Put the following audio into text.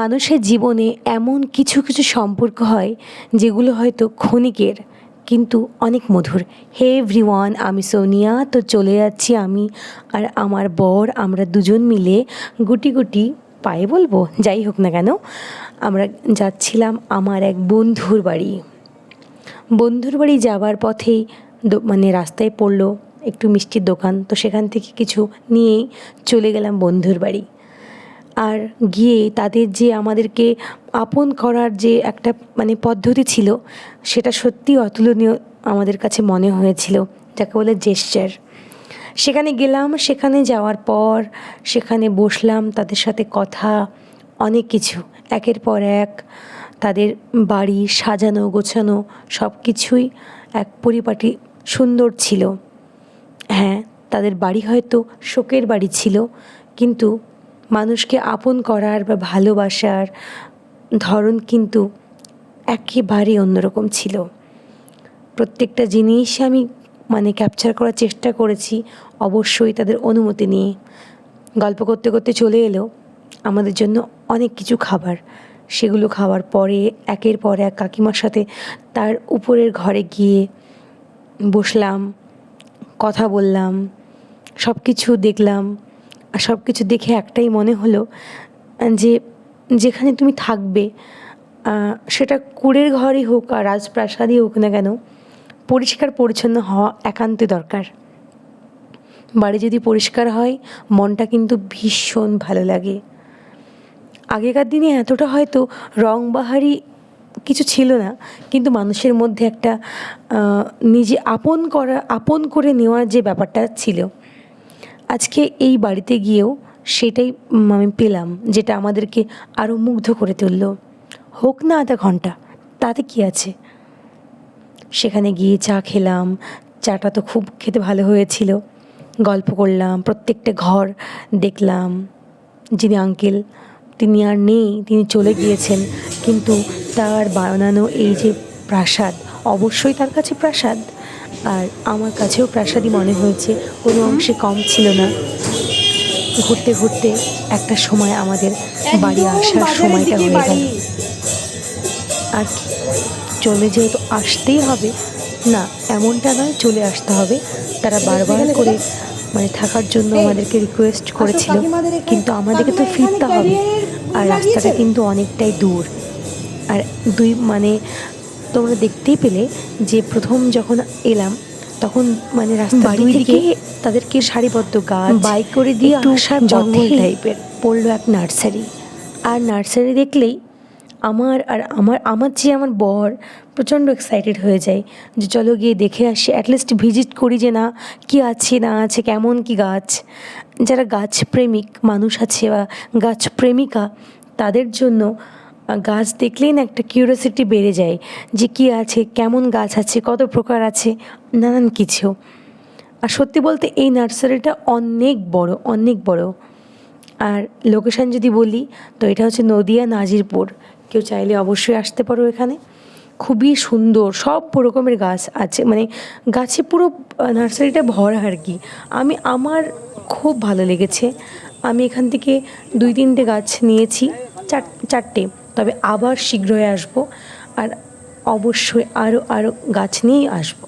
মানুষের জীবনে এমন কিছু কিছু সম্পর্ক হয় যেগুলো হয়তো ক্ষণিকের কিন্তু অনেক মধুর। হে এভরিওয়ান, আমি সোনিয়া। তো চলে যাচ্ছি আমি আর আমার বর, আমরা দুজন মিলে গুটি গুটি পায়ে বলবো, যাই হোক না কেন, আমরা যাচ্ছিলাম আমার এক বন্ধুর বাড়ি। বন্ধুর বাড়ি যাওয়ার পথেই মানে রাস্তায় পড়লো একটু মিষ্টির দোকান, তো সেখান থেকে কিছু নিয়েই চলে গেলাম বন্ধুর বাড়ি। আর গিয়ে তাদের যে আমাদেরকে আপন করার যে একটা মানে পদ্ধতি ছিল, সেটা সত্যিই অতুলনীয় আমাদের কাছে মনে হয়েছিল, যাকে বলে জেস্চার। সেখানে গেলাম, সেখানে যাওয়ার পর সেখানে বসলাম, তাদের সাথে কথা, অনেক কিছু একের পর এক তাদের বাড়ি সাজানো গোছানো সব কিছুই এক পরিপাটি সুন্দর ছিল। হ্যাঁ, তাদের বাড়ি হয়তো শোকের বাড়ি ছিল, কিন্তু মানুষকে আপন করার বা ভালোবাসার ধরন কিন্তু একেবারেই অন্যরকম ছিল। প্রত্যেকটা জিনিস আমি মানে ক্যাপচার করার চেষ্টা করেছি, অবশ্যই তাদের অনুমতি নিয়ে। গল্প করতে করতে চলে এলো আমাদের জন্য অনেক কিছু খাবার। সেগুলো খাওয়ার পরে একের পর এক কাকিমার সাথে তার উপরের ঘরে গিয়ে বসলাম, কথা বললাম, সব কিছু দেখলাম। আর সব কিছু দেখে একটাই মনে হলো যে যেখানে তুমি থাকবে, সেটা কুঁড়ের ঘরই হোক আর রাজপ্রাসাদই হোক না কেন, পরিষ্কার পরিচ্ছন্ন হওয়া একান্তই দরকার। বাড়ি যদি পরিষ্কার হয় মনটা কিন্তু ভীষণ ভালো লাগে। আগেকার দিনে এতটা হয়তো রংবাহারি কিছু ছিল না, কিন্তু মানুষের মধ্যে একটা নিজে আপন করে নেওয়ার যে ব্যাপারটা ছিল, আজকে এই বাড়িতে গিয়েও সেটাই আমি পেলাম, যেটা আমাদেরকে আরও মুগ্ধ করে তুলল। হোক না আধা ঘন্টা, তাতে কি আছে। সেখানে গিয়ে চা খেলাম, চাটা তো খুব খেতে ভালো হয়েছিল। গল্প করলাম, প্রত্যেকটা ঘর দেখলাম। যিনি আঙ্কেল, তিনি আর নেই, তিনি চলে গিয়েছেন, কিন্তু তার বানানো এই যে প্রাসাদ, অবশ্যই তার কাছে প্রাসাদ, আর আমার কাছেও প্রাসাদই মনে হয়েছে, কোনো অংশে কম ছিল না। ঘুরতে ঘুরতে একটা সময় আমাদের বাড়ি আসার সময়টা হয়ে গেল। আর কি, চলে যেহেতু আসতেই হবে, না এমনটা নয় চলে আসতে হবে, তারা বারবার করে মানে থাকার জন্য আমাদেরকে রিকোয়েস্ট করেছিল, কিন্তু আমাদেরকে তো ফিরতে হবে, আর রাস্তাটা কিন্তু অনেকটাই দূর। আর মানে তোমরা দেখতেই পেলে যে প্রথম যখন এলাম তখন মানে রাস্তা দুই দিকে তাদেরকে সারিবদ্ধ গাছ বাইক করে দিয়ে আসার জঙ্গল টাইপের পড়লো এক নার্সারি। আর নার্সারি দেখলেই আমার যে আমার বর প্রচণ্ড এক্সাইটেড হয়ে যায় যে চলো গিয়ে দেখে আসি, অ্যাটলিস্ট ভিজিট করি যে না কি আছে না আছে, কেমন কি গাছ। যারা গাছ প্রেমিক মানুষ আছে বা গাছ প্রেমিকা, তাদের জন্য গাছ দেখলেই না একটা কিউরিওসিটি বেড়ে যায় যে কী আছে, কেমন গাছ আছে, কত প্রকার আছে, নানান কিছু। আর সত্যি বলতে এই নার্সারিটা অনেক বড়, অনেক বড়। আর লোকেশান যদি বলি তো এটা হচ্ছে নদিয়া নাজিরপুর। কেউ চাইলে অবশ্যই আসতে পারো এখানে। খুবই সুন্দর, সব রকমের গাছ আছে, মানে গাছে পুরো নার্সারিটা ভরা আর কি। আমার খুব ভালো লেগেছে। আমি এখান থেকে 2-3টে গাছ নিয়েছি, চারটে, তবে আবার শীঘ্রই আসবো, আর অবশ্যই আরও গাছ নিয়েই আসবো।